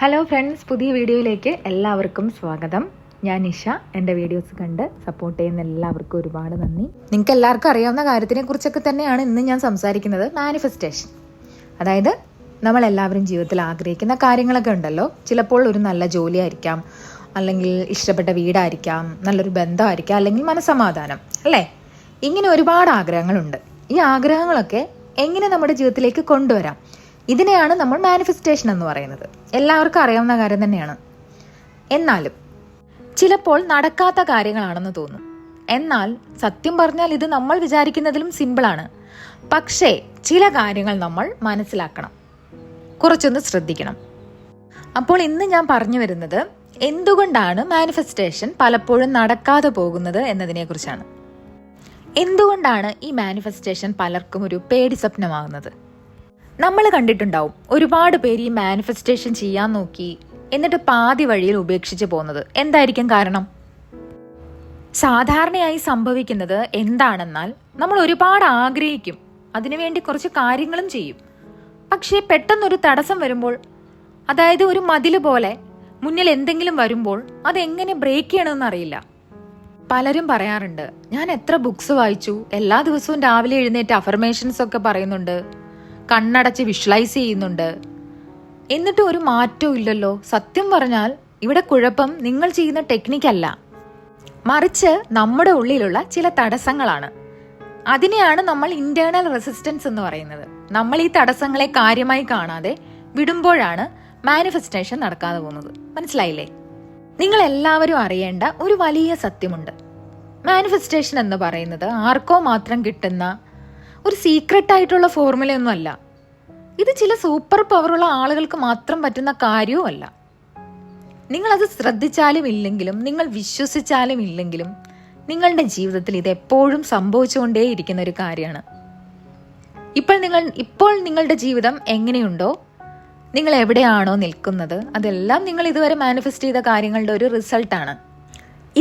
Hello friends, പുതിയ വീഡിയോയിലേക്ക് എല്ലാവർക്കും സ്വാഗതം. ഞാൻ നിഷ. എൻ്റെ വീഡിയോസ് കണ്ട് സപ്പോർട്ട് ചെയ്യുന്ന എല്ലാവർക്കും ഒരുപാട് നന്ദി. നിങ്ങൾക്ക് എല്ലാവർക്കും അറിയാവുന്ന കാര്യത്തിനെ കുറിച്ചൊക്കെ തന്നെയാണ് ഇന്ന് ഞാൻ സംസാരിക്കുന്നത്. മാനിഫെസ്റ്റേഷൻ, അതായത് നമ്മളെല്ലാവരും ജീവിതത്തിൽ ആഗ്രഹിക്കുന്ന കാര്യങ്ങളൊക്കെ ഉണ്ടല്ലോ. ചിലപ്പോൾ ഒരു നല്ല ജോലിയായിരിക്കാം, അല്ലെങ്കിൽ ഇഷ്ടപ്പെട്ട വീടായിരിക്കാം, നല്ലൊരു ബന്ധമായിരിക്കാം, അല്ലെങ്കിൽ മനസ്സമാധാനം, അല്ലേ? ഇങ്ങനെ ഒരുപാട് ആഗ്രഹങ്ങളുണ്ട്. ഈ ആഗ്രഹങ്ങളൊക്കെ എങ്ങനെ നമ്മുടെ ജീവിതത്തിലേക്ക് കൊണ്ടുവരാം, ഇതിനെയാണ് നമ്മൾ മാനിഫെസ്റ്റേഷൻ എന്ന് പറയുന്നത്. എല്ലാവർക്കും അറിയാവുന്ന കാര്യം തന്നെയാണ്. എന്നാലും ചിലപ്പോൾ നടക്കാത്ത കാര്യങ്ങളാണെന്ന് തോന്നും. എന്നാൽ സത്യം പറഞ്ഞാൽ ഇത് നമ്മൾ വിചാരിക്കുന്നതിലും സിമ്പിളാണ്. പക്ഷേ ചില കാര്യങ്ങൾ നമ്മൾ മനസ്സിലാക്കണം, കുറച്ചൊന്ന് ശ്രദ്ധിക്കണം. അപ്പോൾ ഇന്ന് ഞാൻ പറഞ്ഞു വരുന്നത് എന്തുകൊണ്ടാണ് മാനിഫെസ്റ്റേഷൻ പലപ്പോഴും നടക്കാതെ പോകുന്നത് എന്നതിനെ കുറിച്ചാണ്. എന്തുകൊണ്ടാണ് ഈ മാനിഫെസ്റ്റേഷൻ പലർക്കും ഒരു പേടി സ്വപ്നമാകുന്നത്? നമ്മൾ കണ്ടിട്ടുണ്ടാവും, ഒരുപാട് പേര് ഈ മാനിഫെസ്റ്റേഷൻ ചെയ്യാൻ നോക്കി എന്നിട്ട് പാതി വഴിയിൽ ഉപേക്ഷിച്ച് പോകുന്നത്. എന്തായിരിക്കും കാരണം? സാധാരണയായി സംഭവിക്കുന്നത് എന്താണെന്നാൽ, നമ്മൾ ഒരുപാട് ആഗ്രഹിക്കും, അതിനുവേണ്ടി കുറച്ച് കാര്യങ്ങളും ചെയ്യും. പക്ഷേ പെട്ടെന്നൊരു തടസ്സം വരുമ്പോൾ, അതായത് ഒരു മതില് പോലെ മുന്നിൽ എന്തെങ്കിലും വരുമ്പോൾ അതെങ്ങനെ ബ്രേക്ക് ചെയ്യണമെന്ന് അറിയില്ല. പലരും പറയാറുണ്ട്, ഞാൻ എത്ര ബുക്സ് വായിച്ചു, എല്ലാ ദിവസവും രാവിലെ എഴുന്നേറ്റ് അഫർമേഷൻസ് ഒക്കെ പറയുന്നുണ്ട്, കണ്ണടച്ച് വിഷ്വലൈസ് ചെയ്യുന്നുണ്ട്, എന്നിട്ടും ഒരു മാറ്റവും ഇല്ലല്ലോ. സത്യം പറഞ്ഞാൽ ഇവിടെ കുഴപ്പം നിങ്ങൾ ചെയ്യുന്ന ടെക്നിക്കല്ല, മറിച്ച് നമ്മുടെ ഉള്ളിലുള്ള ചില തടസ്സങ്ങളാണ്. അതിനെയാണ് നമ്മൾ ഇന്റേണൽ റെസിസ്റ്റൻസ് എന്ന് പറയുന്നത്. നമ്മൾ ഈ തടസ്സങ്ങളെ കാര്യമായി കാണാതെ വിടുമ്പോഴാണ് മാനിഫെസ്റ്റേഷൻ നടക്കാതെ പോകുന്നത്. മനസ്സിലായില്ലേ? നിങ്ങൾ എല്ലാവരും അറിയേണ്ട ഒരു വലിയ സത്യമുണ്ട്. മാനിഫെസ്റ്റേഷൻ എന്ന് പറയുന്നത് ആർക്കോ മാത്രം കിട്ടുന്ന ഒരു സീക്രട്ട് ആയിട്ടുള്ള ഫോർമുലയൊന്നും അല്ല. ഇത് ചില സൂപ്പർ പവറുള്ള ആളുകൾക്ക് മാത്രം പറ്റുന്ന കാര്യവും അല്ല. നിങ്ങളത് ശ്രദ്ധിച്ചാലും ഇല്ലെങ്കിലും, നിങ്ങൾ വിശ്വസിച്ചാലും ഇല്ലെങ്കിലും, നിങ്ങളുടെ ജീവിതത്തിൽ ഇത് എപ്പോഴും സംഭവിച്ചുകൊണ്ടേയിരിക്കുന്ന ഒരു കാര്യമാണ്. ഇപ്പോൾ നിങ്ങളുടെ ജീവിതം എങ്ങനെയുണ്ടോ, നിങ്ങൾ എവിടെയാണോ നിൽക്കുന്നത്, അതെല്ലാം നിങ്ങൾ ഇതുവരെ മാനിഫെസ്റ്റ് ചെയ്ത കാര്യങ്ങളുടെ ഒരു റിസൾട്ടാണ്.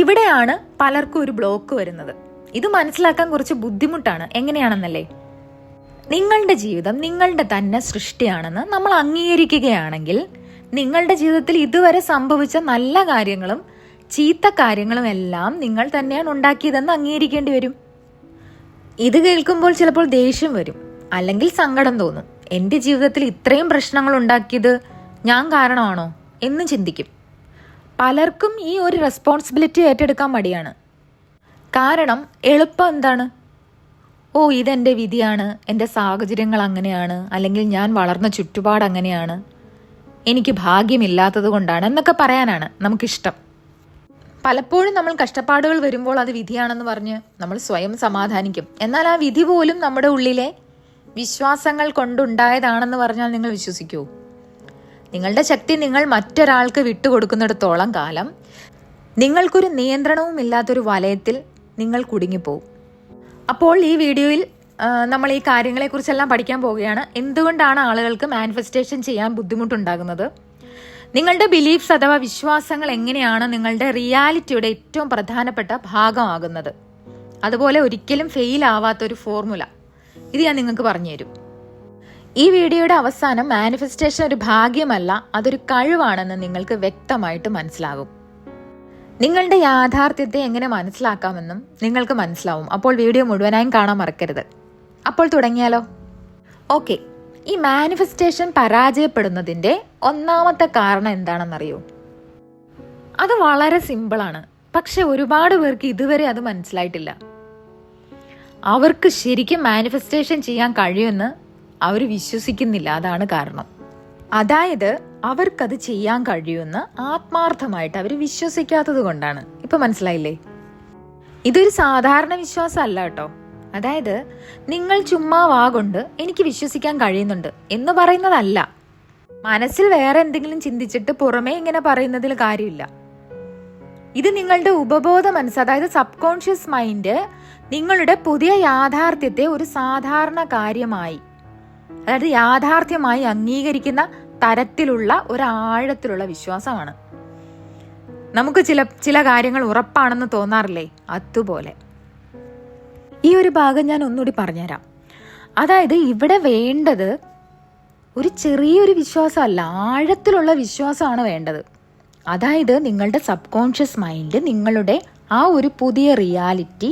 ഇവിടെയാണ് പലർക്കും ഒരു ബ്ലോക്ക് വരുന്നത്. ഇത് മനസ്സിലാക്കാൻ കുറച്ച് ബുദ്ധിമുട്ടാണ്. എങ്ങനെയാണെന്നല്ലേ? നിങ്ങളുടെ ജീവിതം നിങ്ങളുടെ തന്നെ സൃഷ്ടിയാണെന്ന് നമ്മൾ അംഗീകരിക്കുകയാണെങ്കിൽ, നിങ്ങളുടെ ജീവിതത്തിൽ ഇതുവരെ സംഭവിച്ച നല്ല കാര്യങ്ങളും ചീത്ത കാര്യങ്ങളും എല്ലാം നിങ്ങൾ തന്നെയാണ് ഉണ്ടാക്കിയതെന്ന് അംഗീകരിക്കേണ്ടി വരും. ഇത് കേൾക്കുമ്പോൾ ചിലപ്പോൾ ദേഷ്യം വരും, അല്ലെങ്കിൽ സങ്കടം തോന്നും. എൻ്റെ ജീവിതത്തിൽ ഇത്രയും പ്രശ്നങ്ങൾ ഉണ്ടാക്കിയത് ഞാൻ കാരണമാണോ എന്ന് ചിന്തിക്കും. പലർക്കും ഈ ഒരു റെസ്പോൺസിബിലിറ്റി ഏറ്റെടുക്കാൻ മടിയാണ്. കാരണം എളുപ്പം എന്താണ്? ഇതെൻ്റെ വിധിയാണ്, എൻ്റെ സാഹചര്യങ്ങൾ അങ്ങനെയാണ്, അല്ലെങ്കിൽ ഞാൻ വളർന്ന ചുറ്റുപാട് അങ്ങനെയാണ്, എനിക്ക് ഭാഗ്യമില്ലാത്തത് കൊണ്ടാണ് എന്നൊക്കെ പറയാനാണ് നമുക്കിഷ്ടം. പലപ്പോഴും നമ്മൾ കഷ്ടപ്പാടുകൾ വരുമ്പോൾ അത് വിധിയാണെന്ന് പറഞ്ഞ് നമ്മൾ സ്വയം സമാധാനിക്കും. എന്നാൽ ആ വിധി പോലും നമ്മുടെ ഉള്ളിലെ വിശ്വാസങ്ങൾ കൊണ്ടുണ്ടായതാണെന്ന് പറഞ്ഞാൽ നിങ്ങൾ വിശ്വസിക്കുമോ? നിങ്ങളുടെ ശക്തി നിങ്ങൾ മറ്റൊരാൾക്ക് വിട്ടുകൊടുക്കുന്നിടത്തോളം കാലം നിങ്ങൾക്കൊരു നിയന്ത്രണവും ഇല്ലാത്തൊരു വലയത്തിൽ നിങ്ങൾ കുടുങ്ങിപ്പോവും. അപ്പോൾ ഈ വീഡിയോയിൽ നമ്മൾ ഈ കാര്യങ്ങളെക്കുറിച്ചെല്ലാം പഠിക്കാൻ പോവുകയാണ്. എന്തുകൊണ്ടാണ് ആളുകൾക്ക് മാനിഫെസ്റ്റേഷൻ ചെയ്യാൻ ബുദ്ധിമുട്ടുണ്ടാകുന്നത്, നിങ്ങളുടെ ബിലീഫ്സ് അഥവാ വിശ്വാസങ്ങൾ എങ്ങനെയാണ് നിങ്ങളുടെ റിയാലിറ്റിയുടെ ഏറ്റവും പ്രധാനപ്പെട്ട ഭാഗമാകുന്നത്, അതുപോലെ ഒരിക്കലും ഫെയിൽ ആവാത്തൊരു ഫോർമുല, ഇത് ഞാൻ നിങ്ങൾക്ക് പറഞ്ഞുതരും. ഈ വീഡിയോയുടെ അവസാനം മാനിഫെസ്റ്റേഷൻ ഒരു ഭാഗ്യമല്ല, അതൊരു കഴിവാണെന്ന് നിങ്ങൾക്ക് വ്യക്തമായിട്ട് മനസ്സിലാകും. നിങ്ങളുടെ യാഥാർത്ഥ്യത്തെ എങ്ങനെ മനസ്സിലാക്കാമെന്നും നിങ്ങൾക്ക് മനസ്സിലാവും. അപ്പോൾ വീഡിയോ മുഴുവനായും കാണാൻ മറക്കരുത്. അപ്പോൾ തുടങ്ങിയാലോ? ഓക്കെ, ഈ മാനിഫെസ്റ്റേഷൻ പരാജയപ്പെടുന്നതിൻ്റെ ഒന്നാമത്തെ കാരണം എന്താണെന്നറിയോ? അത് വളരെ സിമ്പിളാണ്. പക്ഷെ ഒരുപാട് പേർക്ക് ഇതുവരെ അത് മനസ്സിലായിട്ടില്ല. അവർക്ക് ശരിക്കും മാനിഫെസ്റ്റേഷൻ ചെയ്യാൻ കഴിയുമെന്ന് അവർ വിശ്വസിക്കുന്നില്ല. അതാണ് കാരണം. അതായത് അവർക്കത് ചെയ്യാൻ കഴിയുമെന്ന് ആത്മാർത്ഥമായിട്ട് അവർ വിശ്വസിക്കാത്തത് കൊണ്ടാണ്. ഇപ്പൊ മനസ്സിലായില്ലേ? ഇതൊരു സാധാരണ വിശ്വാസം അല്ല കേട്ടോ. അതായത് നിങ്ങൾ ചുമ്മാ കൊണ്ട് എനിക്ക് വിശ്വസിക്കാൻ കഴിയുന്നുണ്ട് എന്ന് പറയുന്നതല്ല. മനസ്സിൽ വേറെ എന്തെങ്കിലും ചിന്തിച്ചിട്ട് പുറമേ ഇങ്ങനെ പറയുന്നതിൽ കാര്യമില്ല. ഇത് നിങ്ങളുടെ ഉപബോധ മനസ്സ്, അതായത് സബ് കോൺഷ്യസ് മൈൻഡ് നിങ്ങളുടെ പുതിയ യാഥാർത്ഥ്യത്തെ ഒരു സാധാരണ കാര്യമായി, അതായത് യാഥാർത്ഥ്യമായി അംഗീകരിക്കുന്ന തരത്തിലുള്ള ഒരാഴത്തിലുള്ള വിശ്വാസമാണ്. നമുക്ക് ചില കാര്യങ്ങൾ ഉറപ്പാണെന്ന് തോന്നാറില്ലേ? അതുപോലെ ഈ ഒരു ഭാഗം ഞാൻ ഒന്നുകൂടി പറഞ്ഞുതരാം. അതായത് ഇവിടെ വേണ്ടത് ഒരു ചെറിയൊരു വിശ്വാസമല്ല, ആഴത്തിലുള്ള വിശ്വാസമാണ് വേണ്ടത്. അതായത് നിങ്ങളുടെ സബ് കോൺഷ്യസ് മൈൻഡ് നിങ്ങളുടെ ആ ഒരു പുതിയ റിയാലിറ്റി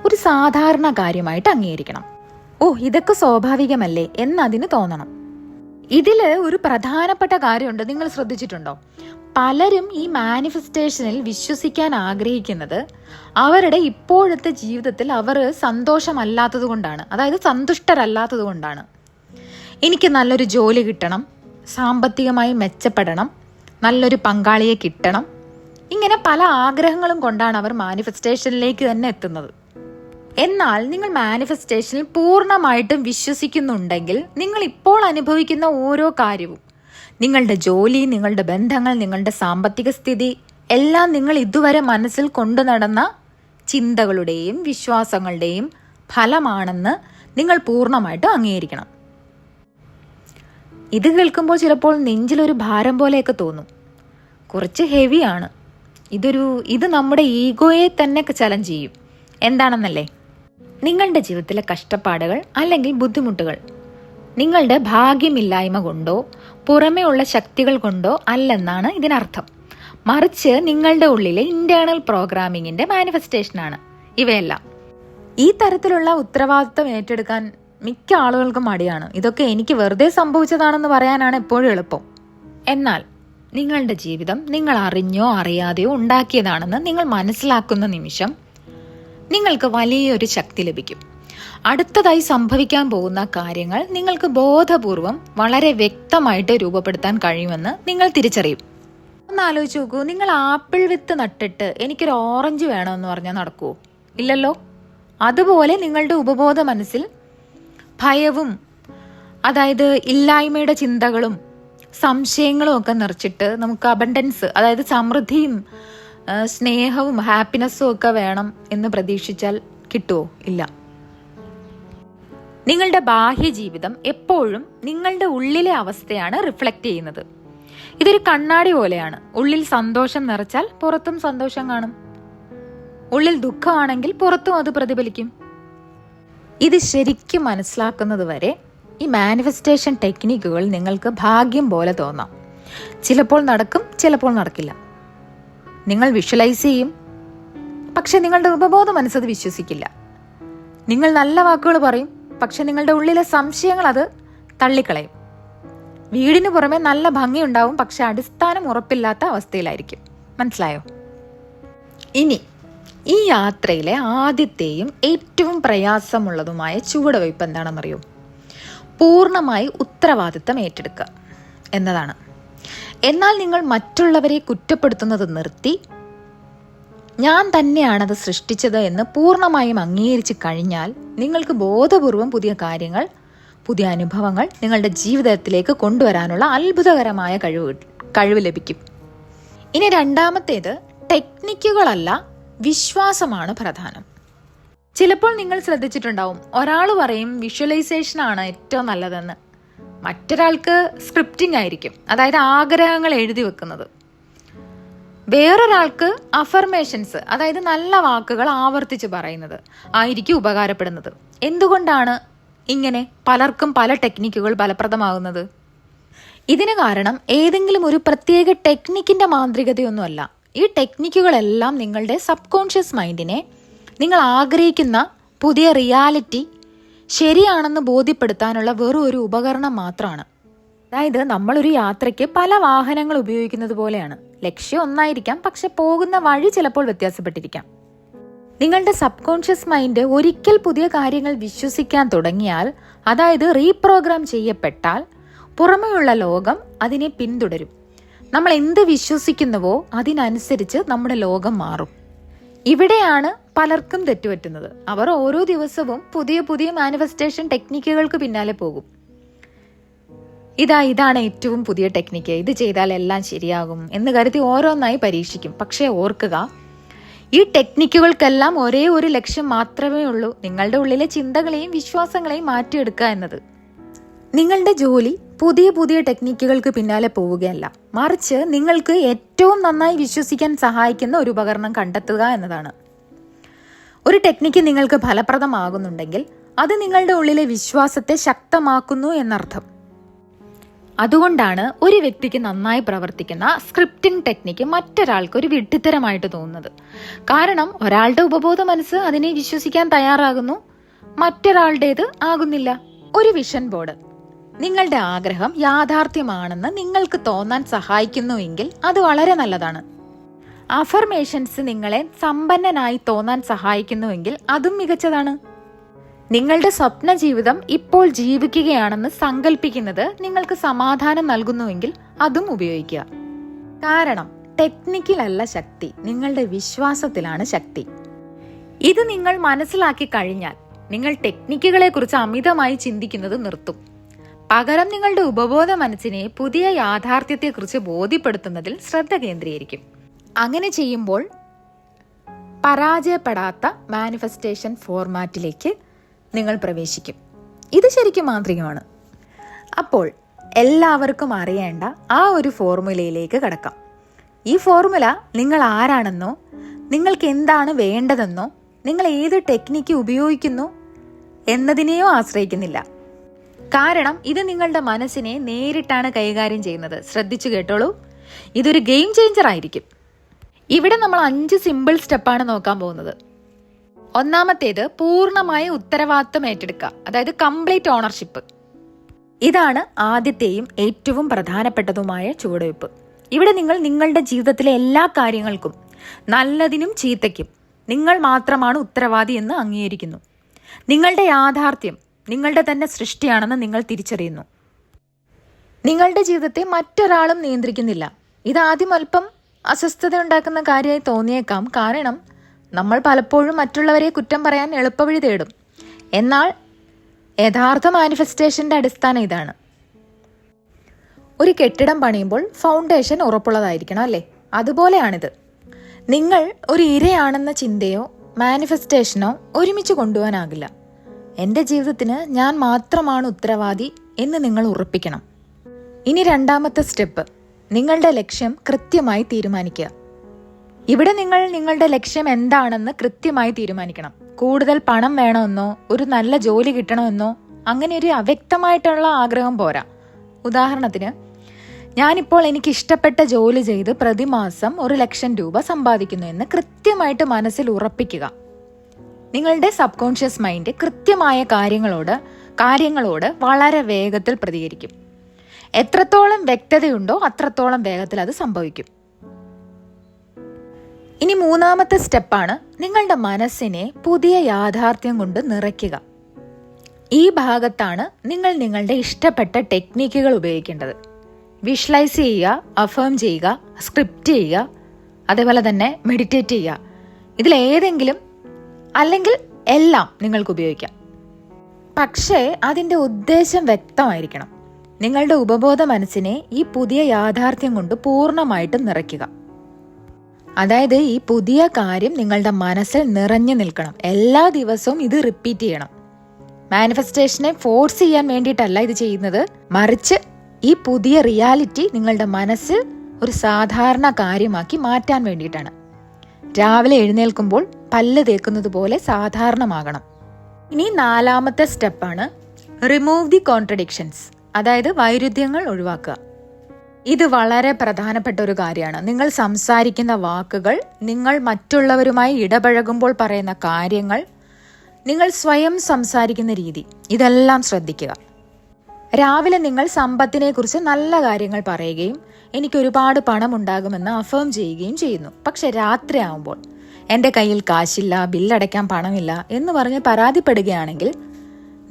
ഒരു സാധാരണ കാര്യമായിട്ട് അംഗീകരിക്കണം. ഇതൊക്കെ സ്വാഭാവികമല്ലേ എന്നതിന് തോന്നണം. ഇതില് ഒരു പ്രധാനപ്പെട്ട കാര്യമുണ്ട്, നിങ്ങൾ ശ്രദ്ധിച്ചിട്ടുണ്ടോ? പലരും ഈ മാനിഫെസ്റ്റേഷനിൽ വിശ്വസിക്കാൻ ആഗ്രഹിക്കുന്നത് അവരുടെ ഇപ്പോഴത്തെ ജീവിതത്തിൽ അവർ സന്തോഷമല്ലാത്തത് കൊണ്ടാണ്, അതായത് സന്തുഷ്ടരല്ലാത്തത് കൊണ്ടാണ്. എനിക്ക് നല്ലൊരു ജോലി കിട്ടണം, സാമ്പത്തികമായി മെച്ചപ്പെടണം, നല്ലൊരു പങ്കാളിയെ കിട്ടണം, ഇങ്ങനെ പല ആഗ്രഹങ്ങളും കൊണ്ടാണ് അവർ മാനിഫെസ്റ്റേഷനിലേക്ക് തന്നെ എത്തുന്നത്. എന്നാൽ നിങ്ങൾ മാനിഫെസ്റ്റേഷനിൽ പൂർണ്ണമായിട്ടും വിശ്വസിക്കുന്നുണ്ടെങ്കിൽ നിങ്ങൾ ഇപ്പോൾ അനുഭവിക്കുന്ന ഓരോ കാര്യവും, നിങ്ങളുടെ ജോലി, നിങ്ങളുടെ ബന്ധങ്ങൾ, നിങ്ങളുടെ സാമ്പത്തിക സ്ഥിതി എല്ലാം നിങ്ങൾ ഇതുവരെ മനസ്സിൽ കൊണ്ടു നടന്ന ചിന്തകളുടെയും വിശ്വാസങ്ങളുടെയും ഫലമാണെന്ന് നിങ്ങൾ പൂർണ്ണമായിട്ടും അംഗീകരിക്കണം. ഇത് കേൾക്കുമ്പോൾ ചിലപ്പോൾ നെഞ്ചിലൊരു ഭാരം പോലെയൊക്കെ തോന്നും, കുറച്ച് ഹെവിയാണ്. ഇത് നമ്മുടെ ഈഗോയെ തന്നെ ചലഞ്ച് ചെയ്യും. എന്താണെന്നല്ലേ? നിങ്ങളുടെ ജീവിതത്തിലെ കഷ്ടപ്പാടുകൾ അല്ലെങ്കിൽ ബുദ്ധിമുട്ടുകൾ നിങ്ങളുടെ ഭാഗ്യമില്ലായ്മ കൊണ്ടോ പുറമേ ഉള്ള ശക്തികൾ കൊണ്ടോ അല്ലെന്നാണ് ഇതിനർത്ഥം. മറിച്ച് നിങ്ങളുടെ ഉള്ളിലെ ഇന്റേണൽ പ്രോഗ്രാമിങ്ങിന്റെ മാനിഫെസ്റ്റേഷനാണ് ഇവയെല്ലാം. ഈ തരത്തിലുള്ള ഉത്തരവാദിത്വം ഏറ്റെടുക്കാൻ മിക്ക ആളുകൾക്കും മടിയാണ്. ഇതൊക്കെ എനിക്ക് വെറുതെ സംഭവിച്ചതാണെന്ന് പറയാനാണ് എപ്പോഴും എളുപ്പം. എന്നാൽ നിങ്ങളുടെ ജീവിതം നിങ്ങൾ അറിഞ്ഞോ അറിയാതെയോ ഉണ്ടാക്കിയതാണെന്ന് നിങ്ങൾ മനസ്സിലാക്കുന്ന നിമിഷം നിങ്ങൾക്ക് വലിയൊരു ശക്തി ലഭിക്കും. അടുത്തതായി സംഭവിക്കാൻ പോകുന്ന കാര്യങ്ങൾ നിങ്ങൾക്ക് ബോധപൂർവം വളരെ വ്യക്തമായിട്ട് രൂപപ്പെടുത്താൻ കഴിയുമെന്ന് നിങ്ങൾ തിരിച്ചറിയും. ഒന്ന് ആലോചിച്ച് നോക്കൂ, നിങ്ങൾ ആപ്പിൾ വിത്ത് നട്ടിട്ട് എനിക്കൊരു ഓറഞ്ച് വേണമെന്ന് പറഞ്ഞാൽ നടക്കുമോ? ഇല്ലല്ലോ. അതുപോലെ നിങ്ങളുടെ ഉപബോധ മനസ്സിൽ ഭയവും, അതായത് ഇല്ലായ്മയുടെ ചിന്തകളും സംശയങ്ങളും ഒക്കെ നിറച്ചിട്ട് നമുക്ക് അബണ്ടൻസ്, അതായത് സമൃദ്ധിയും സ്നേഹവും ഹാപ്പിനെസ്സും ഒക്കെ വേണം എന്ന് പ്രതീക്ഷിച്ചാൽ കിട്ടുമോ? ഇല്ല. നിങ്ങളുടെ ബാഹ്യ ജീവിതം എപ്പോഴും നിങ്ങളുടെ ഉള്ളിലെ അവസ്ഥയാണ് റിഫ്ലക്റ്റ് ചെയ്യുന്നത്. ഇതൊരു കണ്ണാടി പോലെയാണ്. ഉള്ളിൽ സന്തോഷം നിറച്ചാൽ പുറത്തും സന്തോഷം കാണും, ഉള്ളിൽ ദുഃഖമാണെങ്കിൽ പുറത്തും അത് പ്രതിഫലിക്കും. ഇത് ശരിക്കും മനസ്സിലാക്കുന്നത് വരെ ഈ മാനിഫെസ്റ്റേഷൻ ടെക്നിക്കുകൾ നിങ്ങൾക്ക് ഭാഗ്യം പോലെ തോന്നാം. ചിലപ്പോൾ നടക്കും, ചിലപ്പോൾ നടക്കില്ല. നിങ്ങൾ വിഷ്വലൈസ് ചെയ്യും, പക്ഷെ നിങ്ങളുടെ ഉപബോധ മനസ്സത് വിശ്വസിക്കില്ല. നിങ്ങൾ നല്ല വാക്കുകൾ പറയും, പക്ഷെ നിങ്ങളുടെ ഉള്ളിലെ സംശയങ്ങൾ അത് തള്ളിക്കളയും. വീടിന് പുറമെ നല്ല ഭംഗിയുണ്ടാവും, പക്ഷെ അടിസ്ഥാനം ഉറപ്പില്ലാത്ത അവസ്ഥയിലായിരിക്കും. മനസ്സിലായോ? ഇനി ഈ യാത്രയിലെ ആദ്യത്തെയും ഏറ്റവും പ്രയാസമുള്ളതുമായ ചുവടുവയ്പ് എന്താണെന്നറിയോ? പൂർണ്ണമായി ഉത്തരവാദിത്തം ഏറ്റെടുക്കുക എന്നതാണ്. എന്നാൽ നിങ്ങൾ മറ്റുള്ളവരെ കുറ്റപ്പെടുത്തുന്നത് നിർത്തി ഞാൻ തന്നെയാണത് സൃഷ്ടിച്ചത് എന്ന് പൂർണ്ണമായും അംഗീകരിച്ച് കഴിഞ്ഞാൽ നിങ്ങൾക്ക് ബോധപൂർവം പുതിയ കാര്യങ്ങൾ, പുതിയ അനുഭവങ്ങൾ നിങ്ങളുടെ ജീവിതത്തിലേക്ക് കൊണ്ടുവരാനുള്ള അത്ഭുതകരമായ കഴിവ് ലഭിക്കും. ഇനി രണ്ടാമത്തേത് ടെക്നിക്കുകളല്ല, വിശ്വാസമാണ് പ്രധാനം. ചിലപ്പോൾ നിങ്ങൾ ശ്രദ്ധിച്ചിട്ടുണ്ടാവും, ഒരാൾ പറയും വിഷ്വലൈസേഷനാണ് ഏറ്റവും നല്ലതെന്ന്, മറ്റൊരാൾക്ക് സ്ക്രിപ്റ്റിംഗ് ആയിരിക്കും, അതായത് ആഗ്രഹങ്ങൾ എഴുതി വെക്കുന്നത്. വേറൊരാൾക്ക് അഫർമേഷൻസ്, അതായത് നല്ല വാക്കുകൾ ആവർത്തിച്ച് പറയുന്നത് ആയിരിക്കും ഉപകാരപ്പെടുന്നത്. എന്തുകൊണ്ടാണ് ഇങ്ങനെ പലർക്കും പല ടെക്നിക്കുകൾ ഫലപ്രദമാകുന്നത്? ഇതിന് കാരണം ഏതെങ്കിലും ഒരു പ്രത്യേക ടെക്നിക്കിന്റെ മാന്ത്രികതയൊന്നുമല്ല. ഈ ടെക്നിക്കുകളെല്ലാം നിങ്ങളുടെ സബ് കോൺഷ്യസ് മൈൻഡിനെ നിങ്ങൾ ആഗ്രഹിക്കുന്ന പുതിയ റിയാലിറ്റി ശരിയാണെന്ന് ബോധ്യപ്പെടുത്താനുള്ള വെറും ഒരു ഉപകരണം മാത്രമാണ്. അതായത് നമ്മളൊരു യാത്രയ്ക്ക് പല വാഹനങ്ങൾ ഉപയോഗിക്കുന്നത് പോലെയാണ്. ലക്ഷ്യം ഒന്നായിരിക്കാം, പക്ഷെ പോകുന്ന വഴി ചിലപ്പോൾ വ്യത്യാസപ്പെട്ടിരിക്കാം. നിങ്ങളുടെ സബ് കോൺഷ്യസ് മൈൻഡ് ഒരിക്കൽ പുതിയ കാര്യങ്ങൾ വിശ്വസിക്കാൻ തുടങ്ങിയാൽ, അതായത് റീപ്രോഗ്രാം ചെയ്യപ്പെട്ടാൽ, പുറമെയുള്ള ലോകം അതിനെ പിന്തുടരും. നമ്മൾ എന്ത് വിശ്വസിക്കുന്നുവോ അതിനനുസരിച്ച് നമ്മുടെ ലോകം മാറും. ഇവിടെയാണ് പലർക്കും തെറ്റുപറ്റുന്നത്. അവർ ഓരോ ദിവസവും പുതിയ പുതിയ മാനിഫെസ്റ്റേഷൻ ടെക്നിക്കുകൾക്ക് പിന്നാലെ പോകും. ഇതാണ് ഏറ്റവും പുതിയ ടെക്നിക്ക്, ഇത് ചെയ്താൽ എല്ലാം ശരിയാകും എന്ന് കരുതി ഓരോന്നായി പരീക്ഷിക്കും. പക്ഷേ ഓർക്കുക, ഈ ടെക്നിക്കുകൾക്കെല്ലാം ഒരേ ഒരു ലക്ഷ്യം മാത്രമേ ഉള്ളൂ: നിങ്ങളുടെ ഉള്ളിലെ ചിന്തകളെയും വിശ്വാസങ്ങളെയും മാറ്റിയെടുക്കുക എന്നത്. നിങ്ങളുടെ ജോലി പുതിയ പുതിയ ടെക്നിക്കുകൾക്ക് പിന്നാലെ പോവുകയല്ല, മറിച്ച് നിങ്ങൾക്ക് ഏറ്റവും നന്നായി വിശ്വസിക്കാൻ സഹായിക്കുന്ന ഒരു ഉപകരണം കണ്ടെത്തുക എന്നതാണ്. ഒരു ടെക്നിക്ക് നിങ്ങൾക്ക് ഫലപ്രദമാകുന്നുണ്ടെങ്കിൽ അത് നിങ്ങളുടെ ഉള്ളിലെ വിശ്വാസത്തെ ശക്തമാക്കുന്നു എന്നർത്ഥം. അതുകൊണ്ടാണ് ഒരു വ്യക്തിക്ക് നന്നായി പ്രവർത്തിക്കുന്ന സ്ക്രിപ്റ്റിംഗ് ടെക്നിക്ക് മറ്റൊരാൾക്ക് ഒരു വിഡ്ഢിത്തരമായിട്ട് തോന്നുന്നത്. കാരണം ഒരാളുടെ ഉപബോധ മനസ്സ് അതിനെ വിശ്വസിക്കാൻ തയ്യാറാകുന്നു, മറ്റൊരാളുടേത് ആകുന്നില്ല. ഒരു വിഷൻ ബോർഡ് നിങ്ങളുടെ ആഗ്രഹം യാഥാർത്ഥ്യമാണെന്ന് നിങ്ങൾക്ക് തോന്നാൻ സഹായിക്കുന്നുവെങ്കിൽ അത് വളരെ നല്ലതാണ്. അഫർമേഷൻസ് നിങ്ങളെ സമ്പന്നനായി തോന്നാൻ സഹായിക്കുന്നുവെങ്കിൽ അതും മികച്ചതാണ്. നിങ്ങളുടെ സ്വപ്ന ജീവിതം ഇപ്പോൾ ജീവിക്കുകയാണെന്ന് സങ്കല്പിക്കുന്നത് നിങ്ങൾക്ക് സമാധാനം നൽകുന്നുവെങ്കിൽ അതും ഉപയോഗിക്കുക. കാരണം ടെക്നിക്കിലല്ല ശക്തി, നിങ്ങളുടെ വിശ്വാസത്തിലാണ് ശക്തി. ഇത് നിങ്ങൾ മനസ്സിലാക്കി കഴിഞ്ഞാൽ നിങ്ങൾ ടെക്നിക്കുകളെ കുറിച്ച് അമിതമായി ചിന്തിക്കുന്നത് നിർത്തും. പകരം നിങ്ങളുടെ ഉപബോധ മനസ്സിനെ പുതിയ യാഥാർത്ഥ്യത്തെക്കുറിച്ച് ബോധ്യപ്പെടുത്തുന്നതിൽ ശ്രദ്ധ കേന്ദ്രീകരിക്കും. അങ്ങനെ ചെയ്യുമ്പോൾ പരാജയപ്പെടാത്ത മാനിഫെസ്റ്റേഷൻ ഫോർമാറ്റിലേക്ക് നിങ്ങൾ പ്രവേശിക്കും. ഇത് ശരിക്കും മാന്ത്രികമാണ്. അപ്പോൾ എല്ലാവർക്കും അറിയേണ്ട ആ ഒരു ഫോർമുലയിലേക്ക് കടക്കാം. ഈ ഫോർമുല നിങ്ങൾ ആരാണെന്നോ നിങ്ങൾക്ക് എന്താണ് വേണ്ടതെന്നോ നിങ്ങൾ ഏത് ടെക്നിക്ക് ഉപയോഗിക്കുന്നു എന്നതിനെയോ ആശ്രയിക്കുന്നില്ല. കാരണം ഇത് നിങ്ങളുടെ മനസ്സിനെ നേരിട്ടാണ് കൈകാര്യം ചെയ്യുന്നത്. ശ്രദ്ധിച്ചു കേട്ടോളൂ, ഇതൊരു ഗെയിം ചേഞ്ചർ ആയിരിക്കും. ഇവിടെ നമ്മൾ 5 സിമ്പിൾ സ്റ്റെപ്പാണ് നോക്കാൻ പോകുന്നത്. ഒന്നാമത്തേത് പൂർണ്ണമായ ഉത്തരവാദിത്വം ഏറ്റെടുക്കുക, അതായത് കംപ്ലീറ്റ് ഓണർഷിപ്പ്. ഇതാണ് ആദ്യത്തെയും ഏറ്റവും പ്രധാനപ്പെട്ടതുമായ ചുവടുവയ്പ്. ഇവിടെ നിങ്ങൾ നിങ്ങളുടെ ജീവിതത്തിലെ എല്ലാ കാര്യങ്ങൾക്കും, നല്ലതിനും ചീത്തയ്ക്കും, നിങ്ങൾ മാത്രമാണ് ഉത്തരവാദി എന്ന് അംഗീകരിക്കുന്നു. നിങ്ങളുടെ യാഥാർത്ഥ്യം നിങ്ങളുടെ തന്നെ സൃഷ്ടിയാണെന്ന് നിങ്ങൾ തിരിച്ചറിയുന്നു. നിങ്ങളുടെ ജീവിതത്തെ മറ്റൊരാളും നിയന്ത്രിക്കുന്നില്ല. ഇതാദ്യം അല്പം അസ്വസ്ഥത ഉണ്ടാക്കുന്ന കാര്യമായി തോന്നിയേക്കാം. കാരണം നമ്മൾ പലപ്പോഴും മറ്റുള്ളവരെ കുറ്റം പറയാൻ എളുപ്പവഴി തേടും. എന്നാൽ യഥാർത്ഥ മാനിഫെസ്റ്റേഷന്റെ അടിസ്ഥാനം ഇതാണ്. ഒരു കെട്ടിടം പണിയുമ്പോൾ ഫൗണ്ടേഷൻ ഉറപ്പുള്ളതായിരിക്കണം, അല്ലേ? അതുപോലെയാണിത്. നിങ്ങൾ ഒരു ഇരയാണെന്ന ചിന്തയോ മാനിഫെസ്റ്റേഷനോ ഒരുമിച്ച് കൊണ്ടുപോകാനാകില്ല. എൻ്റെ ജീവിതത്തിന് ഞാൻ മാത്രമാണ് ഉത്തരവാദി എന്ന് നിങ്ങൾ ഉറപ്പിക്കണം. ഇനി രണ്ടാമത്തെ സ്റ്റെപ്പ്, നിങ്ങളുടെ ലക്ഷ്യം കൃത്യമായി തീരുമാനിക്കുക. ഇവിടെ നിങ്ങൾ നിങ്ങളുടെ ലക്ഷ്യം എന്താണെന്ന് കൃത്യമായി തീരുമാനിക്കണം. കൂടുതൽ പണം വേണമെന്നോ ഒരു നല്ല ജോലി കിട്ടണമെന്നോ അങ്ങനെ ഒരു അവ്യക്തമായിട്ടുള്ള ആഗ്രഹം പോരാ. ഉദാഹരണത്തിന്, ഞാനിപ്പോൾ എനിക്ക് ഇഷ്ടപ്പെട്ട ജോലി ചെയ്ത് പ്രതിമാസം 1,00,000 രൂപ സമ്പാദിക്കുന്നു എന്ന് കൃത്യമായിട്ട് മനസ്സിൽ ഉറപ്പിക്കുക. നിങ്ങളുടെ സബ് കോൺഷ്യസ് മൈൻഡ് കൃത്യമായ കാര്യങ്ങളോട് വളരെ വേഗത്തിൽ പ്രതികരിക്കും. എത്രത്തോളം വ്യക്തതയുണ്ടോ അത്രത്തോളം വേഗത്തിൽ അത് സംഭവിക്കും. ഇനി മൂന്നാമത്തെ സ്റ്റെപ്പാണ് നിങ്ങളുടെ മനസ്സിനെ പുതിയ യാഥാർത്ഥ്യം കൊണ്ട് നിറയ്ക്കുക. ഈ ഭാഗത്താണ് നിങ്ങൾ നിങ്ങളുടെ ഇഷ്ടപ്പെട്ട ടെക്നിക്കുകൾ ഉപയോഗിക്കേണ്ടത്. വിഷ്വലൈസ് ചെയ്യുക, അഫേം ചെയ്യുക, സ്ക്രിപ്റ്റ് ചെയ്യുക, അതേപോലെ തന്നെ മെഡിറ്റേറ്റ് ചെയ്യുക. ഇതിലേതെങ്കിലും അല്ലെങ്കിൽ എല്ലാം നിങ്ങൾക്ക് ഉപയോഗിക്കാം. പക്ഷേ അതിൻ്റെ ഉദ്ദേശം വ്യക്തമായിരിക്കണം. നിങ്ങളുടെ ഉപബോധ മനസ്സിനെ ഈ പുതിയ യാഥാർത്ഥ്യം കൊണ്ട് പൂർണ്ണമായിട്ടും നിറയ്ക്കുക. അതായത് ഈ പുതിയ കാര്യം നിങ്ങളുടെ മനസ്സിൽ നിറഞ്ഞു നിൽക്കണം. എല്ലാ ദിവസവും ഇത് റിപ്പീറ്റ് ചെയ്യണം. മാനിഫെസ്റ്റേഷനെ ഫോഴ്സ് ചെയ്യാൻ വേണ്ടിയിട്ടല്ല ഇത് ചെയ്യുന്നത്, മറിച്ച് ഈ പുതിയ റിയാലിറ്റി നിങ്ങളുടെ മനസ്സിൽ ഒരു സാധാരണ കാര്യമാക്കി മാറ്റാൻ വേണ്ടിയിട്ടാണ്. രാവിലെ എഴുന്നേൽക്കുമ്പോൾ പല്ല് തേക്കുന്നത് പോലെ സാധാരണമാകണം. ഇനി നാലാമത്തെ സ്റ്റെപ്പാണ് റിമൂവ് ദി കോൺട്രഡിക്ഷൻസ്, അതായത് വൈരുദ്ധ്യങ്ങൾ ഒഴിവാക്കുക. ഇത് വളരെ പ്രധാനപ്പെട്ട ഒരു കാര്യമാണ്. നിങ്ങൾ സംസാരിക്കുന്ന വാക്കുകൾ, നിങ്ങൾ മറ്റുള്ളവരുമായി ഇടപഴകുമ്പോൾ പറയുന്ന കാര്യങ്ങൾ, നിങ്ങൾ സ്വയം സംസാരിക്കുന്ന രീതി, ഇതെല്ലാം ശ്രദ്ധിക്കുക. രാവിലെ നിങ്ങൾ സമ്പത്തിനെ കുറിച്ച് നല്ല കാര്യങ്ങൾ പറയുകയും എനിക്ക് ഒരുപാട് പണം ഉണ്ടാകുമെന്ന് അഫേം ചെയ്യുകയും ചെയ്യുന്നു. പക്ഷെ രാത്രിയാവുമ്പോൾ എൻ്റെ കയ്യിൽ കാശില്ല, ബില്ലടയ്ക്കാൻ പണമില്ല എന്ന് പറഞ്ഞ് പരാതിപ്പെടുകയാണെങ്കിൽ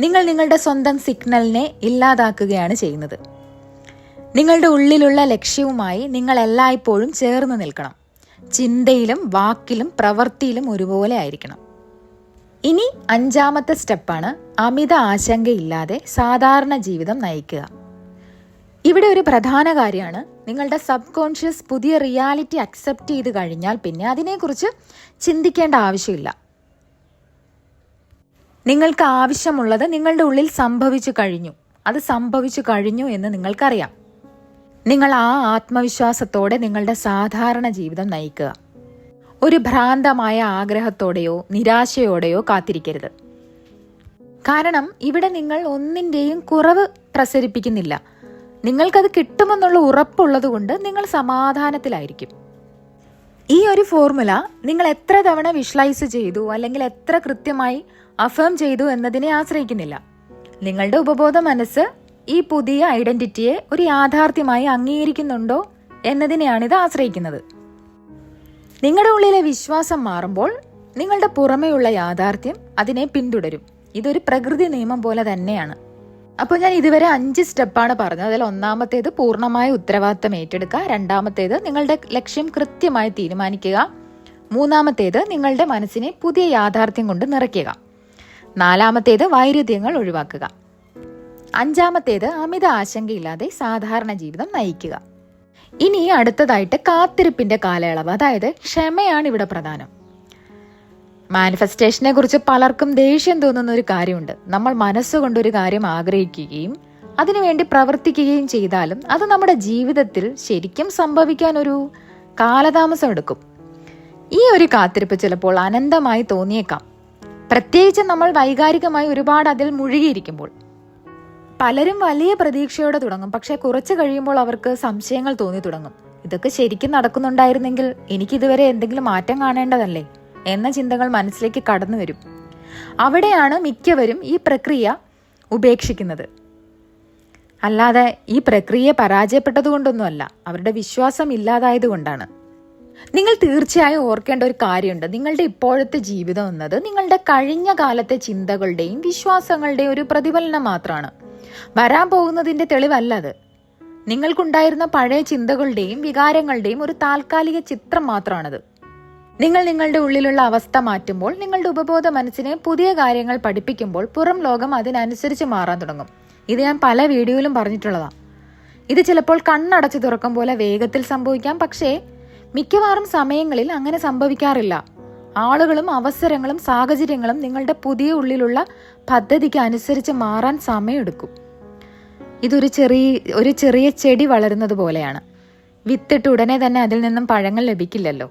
നിങ്ങൾ നിങ്ങളുടെ സ്വന്തം സിഗ്നലിനെ ഇല്ലാതാക്കുകയാണ് ചെയ്യുന്നത്. നിങ്ങളുടെ ഉള്ളിലുള്ള ലക്ഷ്യവുമായി നിങ്ങൾ എല്ലായ്പ്പോഴും ചേർന്ന് നിൽക്കണം. ചിന്തയിലും വാക്കിലും പ്രവൃത്തിയിലും ഒരുപോലെ ആയിരിക്കണം. ഇനി അഞ്ചാമത്തെ സ്റ്റെപ്പാണ് അമിത ആശങ്കയില്ലാതെ സാധാരണ ജീവിതം നയിക്കുക. ഇവിടെ ഒരു പ്രധാന കാര്യമാണ്, നിങ്ങളുടെ സബ് കോൺഷ്യസ് പുതിയ റിയാലിറ്റി അക്സെപ്റ്റ് ചെയ്ത് കഴിഞ്ഞാൽ പിന്നെ അതിനെക്കുറിച്ച് ചിന്തിക്കേണ്ട ആവശ്യമില്ല. നിങ്ങൾക്ക് ആവശ്യമുള്ളത് നിങ്ങളുടെ ഉള്ളിൽ സംഭവിച്ചു കഴിഞ്ഞു. അത് സംഭവിച്ചു കഴിഞ്ഞു എന്ന് നിങ്ങൾക്കറിയാം. നിങ്ങൾ ആ ആത്മവിശ്വാസത്തോടെ നിങ്ങളുടെ സാധാരണ ജീവിതം നയിക്കുക. ഒരു ഭ്രാന്തമായ ആഗ്രഹത്തോടെയോ നിരാശയോടെയോ കാത്തിരിക്കരുത്. കാരണം ഇവിടെ നിങ്ങൾ ഒന്നിൻ്റെയും കുറവ് പ്രസരിപ്പിക്കുന്നില്ല. നിങ്ങൾക്കത് കിട്ടുമെന്നുള്ള ഉറപ്പുള്ളത് കൊണ്ട് നിങ്ങൾ സമാധാനത്തിലായിരിക്കും. ഈ ഒരു ഫോർമുല നിങ്ങൾ എത്ര തവണ വിഷ്വലൈസ് ചെയ്തു അല്ലെങ്കിൽ എത്ര കൃത്യമായി അഫേം ചെയ്തു എന്നതിനെ ആശ്രയിക്കുന്നില്ല. നിങ്ങളുടെ ഉപബോധ മനസ്സ് ഈ പുതിയ ഐഡന്റിറ്റിയെ ഒരു യാഥാർത്ഥ്യമായി അംഗീകരിക്കുന്നുണ്ടോ എന്നതിനെയാണ് ഇത് ആശ്രയിക്കുന്നത്. നിങ്ങളുടെ ഉള്ളിലെ വിശ്വാസം മാറുമ്പോൾ നിങ്ങളുടെ പുറമെയുള്ള യാഥാർത്ഥ്യം അതിനെ പിന്തുടരും. ഇതൊരു പ്രകൃതി നിയമം പോലെ തന്നെയാണ്. അപ്പോൾ ഞാൻ ഇതുവരെ 5 സ്റ്റെപ്പാണ് പറഞ്ഞത്. അതിൽ ഒന്നാമത്തേത് പൂർണ്ണമായ ഉത്തരവാദിത്തം ഏറ്റെടുക്കുക, രണ്ടാമത്തേത് നിങ്ങളുടെ ലക്ഷ്യം കൃത്യമായി തീരുമാനിക്കുക, മൂന്നാമത്തേത് നിങ്ങളുടെ മനസ്സിനെ പുതിയ യാഥാർത്ഥ്യം കൊണ്ട് നിറയ്ക്കുക, നാലാമത്തേത് വൈരുദ്ധ്യങ്ങൾ ഒഴിവാക്കുക, അഞ്ചാമത്തേത് അമിത ആശങ്കയില്ലാതെ സാധാരണ ജീവിതം നയിക്കുക. ഇനി അടുത്തതായിട്ട് കാത്തിരിപ്പിന്റെ കാലയളവ്, അതായത് ക്ഷമയാണ് ഇവിടെ പ്രധാനം. മാനിഫെസ്റ്റേഷനെ കുറിച്ച് പലർക്കും ദേഷ്യം തോന്നുന്ന ഒരു കാര്യമുണ്ട്. നമ്മൾ മനസ്സുകൊണ്ടൊരു കാര്യം ആഗ്രഹിക്കുകയും അതിനുവേണ്ടി പ്രവർത്തിക്കുകയും ചെയ്താലും അത് നമ്മുടെ ജീവിതത്തിൽ ശരിക്കും സംഭവിക്കാൻ ഒരു കാലതാമസം എടുക്കും. ഈ ഒരു കാത്തിരിപ്പ് ചിലപ്പോൾ അനന്തമായി തോന്നിയേക്കാം, പ്രത്യേകിച്ച് നമ്മൾ വൈകാരികമായി ഒരുപാട് അതിൽ മുഴുകിയിരിക്കുമ്പോൾ. പലരും വലിയ പ്രതീക്ഷയോടെ തുടങ്ങും, പക്ഷെ കുറച്ച് കഴിയുമ്പോൾ അവർക്ക് സംശയങ്ങൾ തോന്നി തുടങ്ങും. ഇതൊക്കെ ശരിക്കും നടക്കുന്നുണ്ടായിരുന്നെങ്കിൽ എനിക്കിതുവരെ എന്തെങ്കിലും മാറ്റം കാണേണ്ടതല്ലേ എന്ന ചിന്തകൾ മനസ്സിലേക്ക് കടന്നു വരും. അവിടെയാണ് മിക്കവരും ഈ പ്രക്രിയ ഉപേക്ഷിക്കുന്നത്. അല്ലാതെ ഈ പ്രക്രിയ പരാജയപ്പെട്ടതുകൊണ്ടൊന്നുമല്ല, അവരുടെ വിശ്വാസം ഇല്ലാതായതുകൊണ്ടാണ്. നിങ്ങൾ തീർച്ചയായും ഓർക്കേണ്ട ഒരു കാര്യമുണ്ട്. നിങ്ങളുടെ ഇപ്പോഴത്തെ ജീവിതം എന്നത് നിങ്ങളുടെ കഴിഞ്ഞ കാലത്തെ ചിന്തകളുടെയും വിശ്വാസങ്ങളുടെയും ഒരു പ്രതിഫലനം മാത്രമാണ്. വരാൻ പോകുന്നതിന്റെ തെളിവല്ല അത്. നിങ്ങൾക്കുണ്ടായിരുന്ന പഴയ ചിന്തകളുടെയും വികാരങ്ങളുടെയും ഒരു താൽക്കാലിക ചിത്രം മാത്രമാണത്. നിങ്ങൾ നിങ്ങളുടെ ഉള്ളിലുള്ള അവസ്ഥ മാറ്റുമ്പോൾ, നിങ്ങളുടെ ഉപബോധ മനസ്സിനെ പുതിയ കാര്യങ്ങൾ പഠിപ്പിക്കുമ്പോൾ പുറം ലോകം അതിനനുസരിച്ച് മാറാൻ തുടങ്ങും. ഇത് ഞാൻ പല വീഡിയോയിലും പറഞ്ഞിട്ടുള്ളതാണ്. ഇത് ചിലപ്പോൾ കണ്ണടച്ചു തുറക്കും പോലെ വേഗത്തിൽ സംഭവിക്കാം, പക്ഷേ മിക്കവാറും സമയങ്ങളിൽ അങ്ങനെ സംഭവിക്കാറില്ല. ആളുകളും അവസരങ്ങളും സാഹചര്യങ്ങളും നിങ്ങളുടെ പുതിയ ഉള്ളിലുള്ള പദ്ധതിക്ക് അനുസരിച്ച് മാറാൻ സമയമെടുക്കും. ഇതൊരു ചെറിയ ചെടി വളരുന്നത് പോലെയാണ്. വിത്തിട്ട് ഉടനെ തന്നെ അതിൽ നിന്നും പഴങ്ങൾ ലഭിക്കില്ലല്ലോ.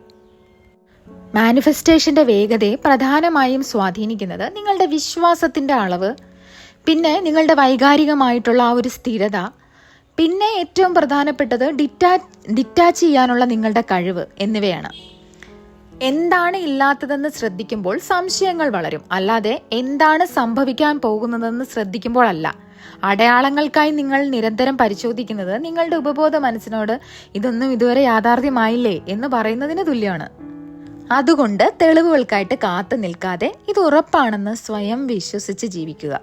മാനിഫെസ്റ്റേഷന്റെ വേഗതയെ പ്രധാനമായും സ്വാധീനിക്കുന്നത് നിങ്ങളുടെ വിശ്വാസത്തിന്റെ അളവ്, പിന്നെ നിങ്ങളുടെ വൈകാരികമായിട്ടുള്ള ആ ഒരു സ്ഥിരത, പിന്നെ ഏറ്റവും പ്രധാനപ്പെട്ടത് ഡിറ്റാച്ച് ചെയ്യാനുള്ള നിങ്ങളുടെ കഴിവ് എന്നിവയാണ്. എന്താണ് ഇല്ലാത്തതെന്ന് ശ്രദ്ധിക്കുമ്പോൾ സംശയങ്ങൾ വളരും, അല്ലാതെ എന്താണ് സംഭവിക്കാൻ പോകുന്നതെന്ന് ശ്രദ്ധിക്കുമ്പോഴല്ല. അടയാളങ്ങൾക്കായി നിങ്ങൾ നിരന്തരം പരിശോധിക്കുന്നത് നിങ്ങളുടെ ഉപബോധ മനസ്സിനോട് ഇതൊന്നും ഇതുവരെ യാഥാർത്ഥ്യമായില്ലേ എന്ന് പറയുന്നതിന് തുല്യമാണ്. അതുകൊണ്ട് തെളിവുകൾക്കായിട്ട് കാത്തു നിൽക്കാതെ ഇത് ഉറപ്പാണെന്ന് സ്വയം വിശ്വസിച്ച് ജീവിക്കുക.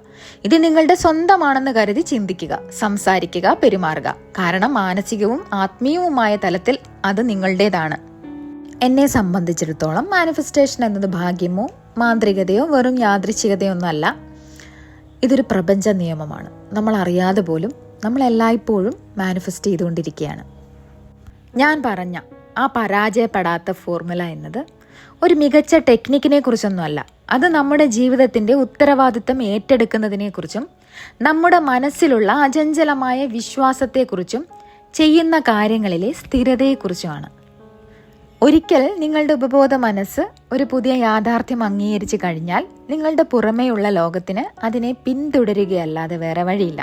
ഇത് നിങ്ങളുടെ സ്വന്തമാണെന്ന് കരുതി ചിന്തിക്കുക, സംസാരിക്കുക, പെരുമാറുക. കാരണം മാനസികവും ആത്മീയവുമായ തലത്തിൽ അത് നിങ്ങളുടേതാണ്. എന്നെ സംബന്ധിച്ചിടത്തോളം മാനിഫെസ്റ്റേഷൻ എന്നത് ഭാഗ്യമോ മാന്ത്രികതയോ വെറും യാദൃച്ഛികതയോ ഒന്നല്ല. ഇതൊരു പ്രപഞ്ച നിയമമാണ്. നമ്മൾ അറിയാതെ പോലും നമ്മൾ എല്ലായ്പ്പോഴും മാനിഫെസ്റ്റ് ചെയ്തുകൊണ്ടിരിക്കുകയാണ്. ഞാൻ പറഞ്ഞ ആ പരാജയപ്പെടാത്ത ഫോർമുല എന്നത് ഒരു മികച്ച ടെക്നിക്കിനെ കുറിച്ചൊന്നുമല്ല. അത് നമ്മുടെ ജീവിതത്തിന്റെ ഉത്തരവാദിത്തം ഏറ്റെടുക്കുന്നതിനെ കുറിച്ചും നമ്മുടെ മനസ്സിലുള്ള അചഞ്ചലമായ വിശ്വാസത്തെക്കുറിച്ചും ചെയ്യുന്ന കാര്യങ്ങളിലെ സ്ഥിരതയെക്കുറിച്ചുമാണ്. ഒരിക്കൽ നിങ്ങളുടെ ഉപബോധ മനസ്സ് ഒരു പുതിയ യാഥാർത്ഥ്യം അംഗീകരിച്ചു കഴിഞ്ഞാൽ നിങ്ങളുടെ പുറമേയുള്ള ലോകത്തിന് അതിനെ പിന്തുടരുകയല്ലാതെ വേറെ വഴിയില്ല.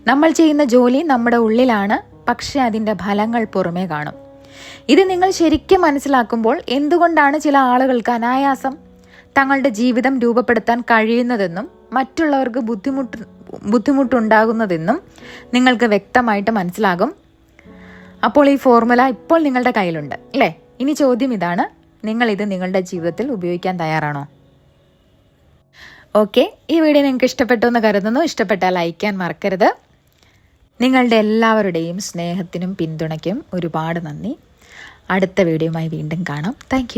നമ്മൾ ചെയ്യുന്ന ജോലി നമ്മുടെ ഉള്ളിലാണ്, പക്ഷെ അതിൻ്റെ ഫലങ്ങൾ പുറമേ കാണും. ഇത് നിങ്ങൾ ശരിക്കും മനസ്സിലാക്കുമ്പോൾ എന്തുകൊണ്ടാണ് ചില ആളുകൾക്ക് അനായാസം തങ്ങളുടെ ജീവിതം രൂപപ്പെടുത്താൻ കഴിയുന്നതെന്നും മറ്റുള്ളവർക്ക് ബുദ്ധിമുട്ടുണ്ടാകുന്നതെന്നും നിങ്ങൾക്ക് വ്യക്തമായിട്ട് മനസ്സിലാകും. അപ്പോൾ ഈ ഫോർമുല ഇപ്പോൾ നിങ്ങളുടെ കയ്യിലുണ്ട് അല്ലേ? ഇനി ചോദ്യം ഇതാണ്, നിങ്ങളിത് നിങ്ങളുടെ ജീവിതത്തിൽ ഉപയോഗിക്കാൻ തയ്യാറാണോ? ഓക്കെ, ഈ വീഡിയോ നിങ്ങൾക്ക് ഇഷ്ടപ്പെട്ടു എന്ന് കരുതുന്നു. ഇഷ്ടപ്പെട്ടാൽ ലൈക്ക് ചെയ്യാൻ മറക്കരുത്. നിങ്ങളുടെ എല്ലാവരുടെയും സ്നേഹത്തിനും പിന്തുണയ്ക്കും ഒരുപാട് നന്ദി. അടുത്ത വീഡിയോയുമായി വീണ്ടും കാണാം. താങ്ക്